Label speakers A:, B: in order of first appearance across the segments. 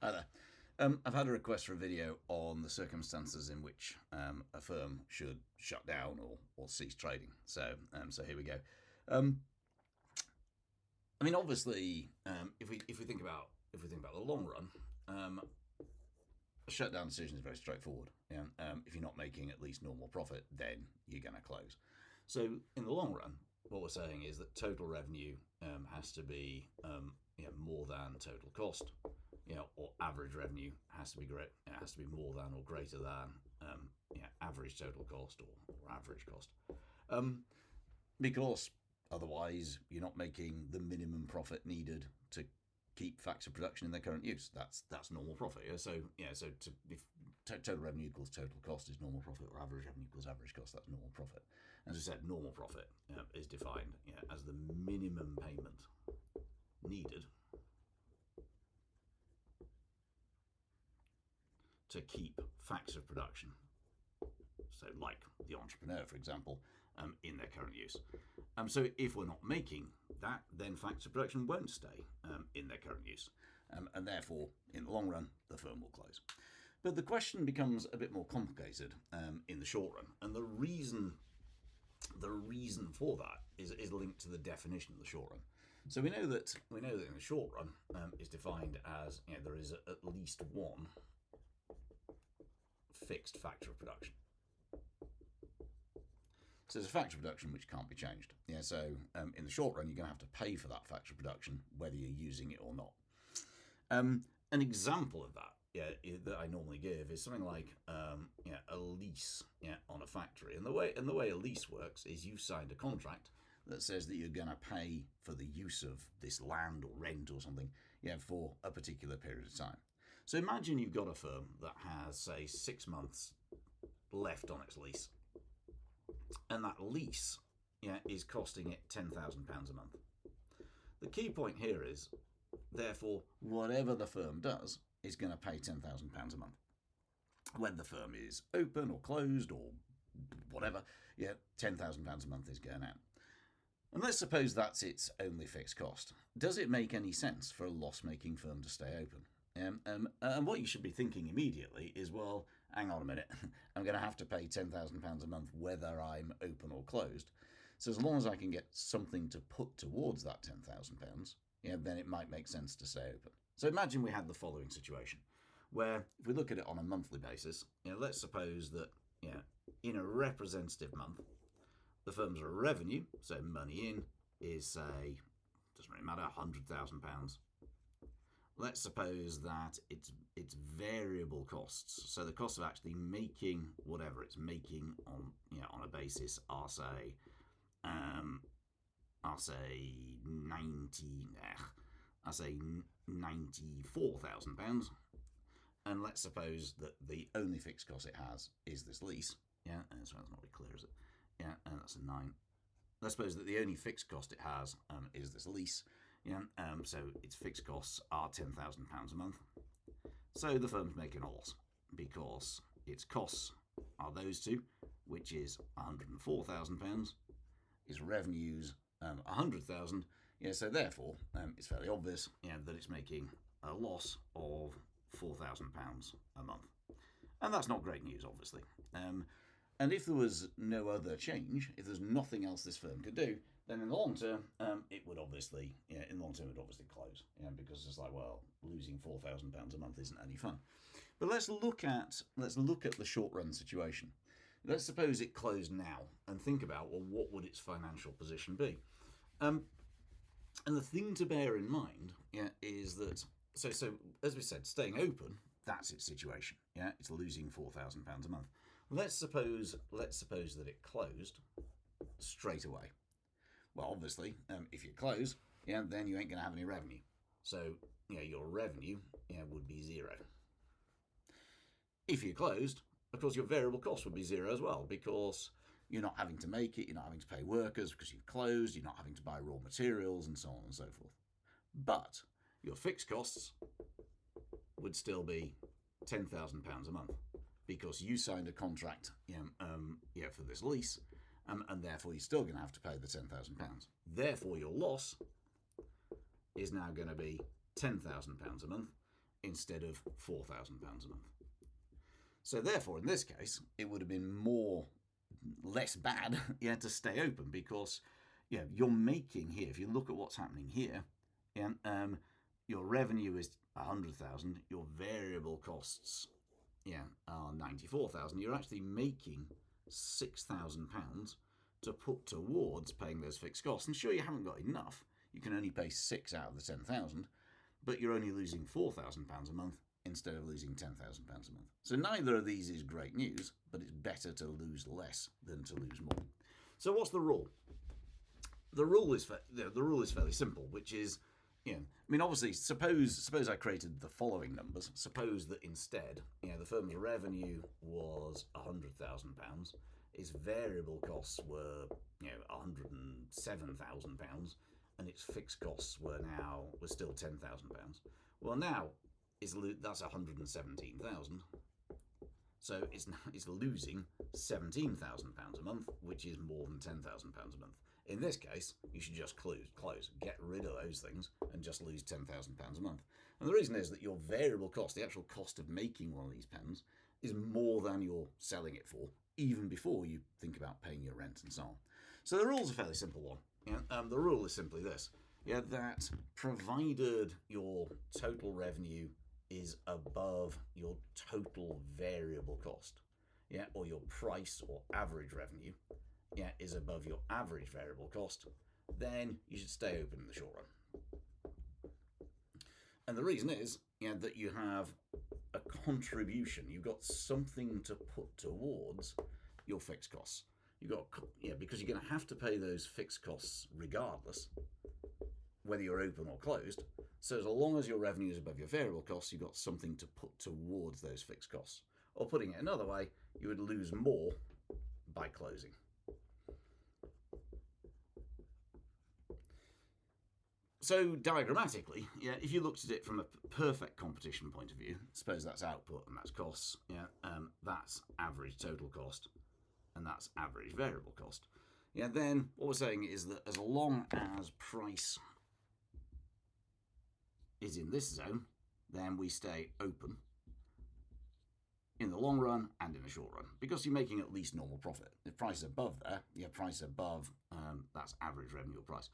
A: Hi there. I've had a request for a video on the circumstances in which a firm should shut down or cease trading. So here we go. Um, obviously, if we think about the long run, a shutdown decision is very straightforward. Yeah? If you're not making at least normal profit, then you're going to close. So in the long run, what we're saying is that total revenue has to be more than total cost. Or average revenue has to be great. It has to be more than or greater than average total cost or average cost, because otherwise you're not making the minimum profit needed to keep facts of production in their current use. That's normal profit. If total revenue equals total cost is normal profit, or average revenue equals average cost, that's normal profit. As I said, normal profit is defined as the minimum payment needed to keep facts of production, so like the entrepreneur, for example, in their current use. So if we're not making that, then facts of production won't stay in their current use, and therefore, in the long run, the firm will close. But the question becomes a bit more complicated in the short run, and the reason for that is linked to the definition of the short run. So we know that in the short run is defined as there is at least one fixed factor of production. So there's a factor of production which can't be changed. So in the short run, you're going to have to pay for that factor of production, whether you're using it or not. An example of that, that I normally give is something like a lease, on a factory. And the way a lease works is you've signed a contract that says that you're going to pay for the use of this land or rent or something, for a particular period of time. So imagine you've got a firm that has, say, 6 months left on its lease, and that lease is costing it £10,000 a month. The key point here is, therefore, whatever the firm does is going to pay £10,000 a month. When the firm is open or closed or whatever, £10,000 a month is going out. And let's suppose that's its only fixed cost. Does it make any sense for a loss-making firm to stay open? And what you should be thinking immediately is, well, hang on a minute, I'm going to have to pay £10,000 a month whether I'm open or closed. So as long as I can get something to put towards that £10,000, then it might make sense to stay open. So imagine we had the following situation, where if we look at it on a monthly basis, let's suppose that in a representative month, the firm's revenue, so money in, is, say, doesn't really matter, £100,000. Let's suppose that it's variable costs. So the cost of actually making whatever it's making on a basis are, say, £94,000. And let's suppose that the only fixed cost it has is this lease. And that's not really clear, is it? And that's a 9. Let's suppose that the only fixed cost it has is this lease. So its fixed costs are £10,000 a month. So the firm's making a loss because its costs are those two, which is £104,000. Its revenues £100,000. So therefore, it's fairly obvious that it's making a loss of £4,000 a month, and that's not great news, obviously. And if there was no other change, if there's nothing else this firm could do, then in the long term, it would obviously close. Because it's like, well, losing £4,000 a month isn't any fun. But let's look at the short run situation. Let's suppose it closed now, and think about, well, what would its financial position be? And the thing to bear in mind, is that so as we said, staying open, that's its situation. It's losing £4,000 a month. Let's suppose that it closed straight away. Well, obviously, if you close, then you ain't going to have any revenue. So, your revenue, would be zero. If you closed, of course, your variable cost would be zero as well, because you're not having to make it, you're not having to pay workers because you've closed, you're not having to buy raw materials, and so on and so forth. But your fixed costs would still be £10,000 a month, because you signed a contract for this lease, and therefore you're still going to have to pay the £10,000. Therefore, your loss is now going to be £10,000 a month instead of £4,000 a month. So therefore, in this case, it would have been less bad, to stay open, because you're making here. If you look at what's happening here, your revenue is 100,000. Your variable costs, are 94,000. You're actually making £6,000 to put towards paying those fixed costs. And sure, you haven't got enough. You can only pay 6 out of the 10,000, but you're only losing £4,000 a month instead of losing £10,000 a month. So neither of these is great news, but it's better to lose less than to lose more. So what's the rule? The rule is fairly simple, which is, obviously, suppose I created the following numbers. Suppose that instead, the firm's revenue was £100,000, its variable costs were, £107,000, and its fixed costs were still £10,000. Well, now that's 117,000. So it's losing £17,000 a month, which is more than £10,000 a month. In this case, you should just close, get rid of those things, and just lose £10,000 a month. And the reason is that your variable cost, the actual cost of making one of these pens, is more than you're selling it for, even before you think about paying your rent and so on. So the rule's a fairly simple one. The rule is simply this: that provided your total revenue is above your total variable cost, or your price or average revenue, is above your average variable cost, then you should stay open in the short run. And the reason is, that you have a contribution. You've got something to put towards your fixed costs. Because you're going to have to pay those fixed costs regardless, whether you're open or closed. So as long as your revenue is above your variable costs, you've got something to put towards those fixed costs. Or putting it another way, you would lose more by closing. So diagrammatically, if you looked at it from a perfect competition point of view, suppose that's output and that's costs, that's average total cost, and that's average variable cost. Then what we're saying is that as long as price is in this zone, then we stay open in the long run and in the short run, because you're making at least normal profit. If price is above there, price above, that's average revenue or price.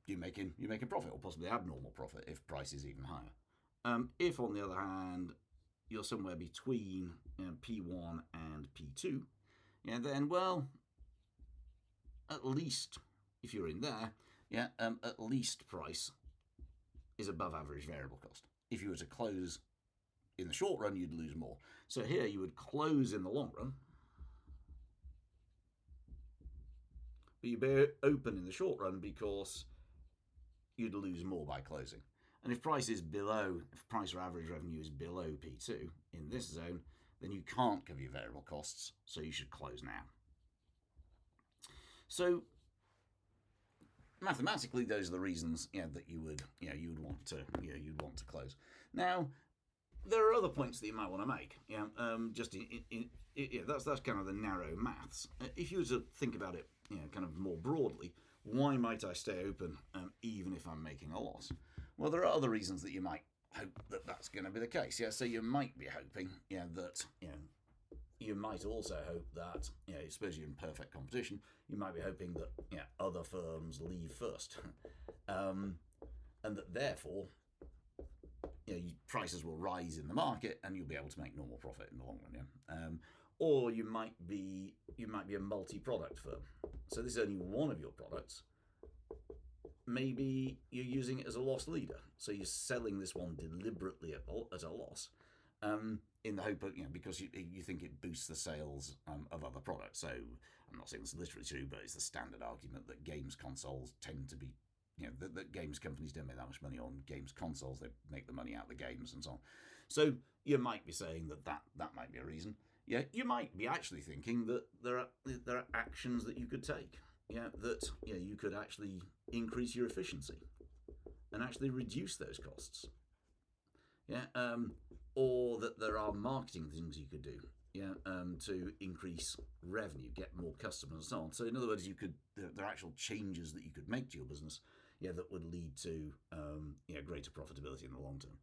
A: You're making profit, or possibly abnormal profit if price is even higher. If, on the other hand, you're somewhere between P1 and P2, then, well, at least, if you're in there, at least price is above average variable cost. If you were to close in the short run, you'd lose more. So here you would close in the long run, but you'd be open in the short run because you'd lose more by closing. And if price or average revenue is below P2 in this zone, then you can't cover your variable costs, so you should close now. So mathematically, those are the reasons that you would want to close. Now, there are other points that you might want to make. That's kind of the narrow maths. If you were to think about it, kind of more broadly, why might I stay open even if I'm making a loss? Well, there are other reasons that you might hope that that's going to be the case. So you might be hoping, that you might also hope that, suppose you're in perfect competition, you might be hoping that other firms leave first, and that therefore prices will rise in the market and you'll be able to make normal profit in the long run. Or you might be a multi-product firm. So this is only one of your products. Maybe you're using it as a loss leader. So you're selling this one deliberately at a loss, in the hope of, because you think it boosts the sales of other products. So I'm not saying it's literally true, but it's the standard argument that games consoles tend to be, that games companies don't make that much money on games consoles. They make the money out of the games and so on. So you might be saying that might be a reason. You might be actually thinking that there are actions that you could take. That you could actually increase your efficiency and actually reduce those costs. Or that there are marketing things you could do. To increase revenue, get more customers and so on. So in other words, there are actual changes that you could make to your business, that would lead to greater profitability in the long term.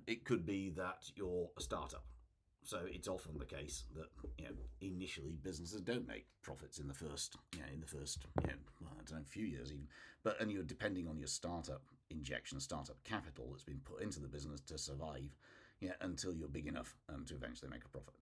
A: It could be that you're a startup. So it's often the case that initially businesses don't make profits in the first few years even, and you're depending on your startup injection, startup capital that's been put into the business to survive, until you're big enough to eventually make a profit.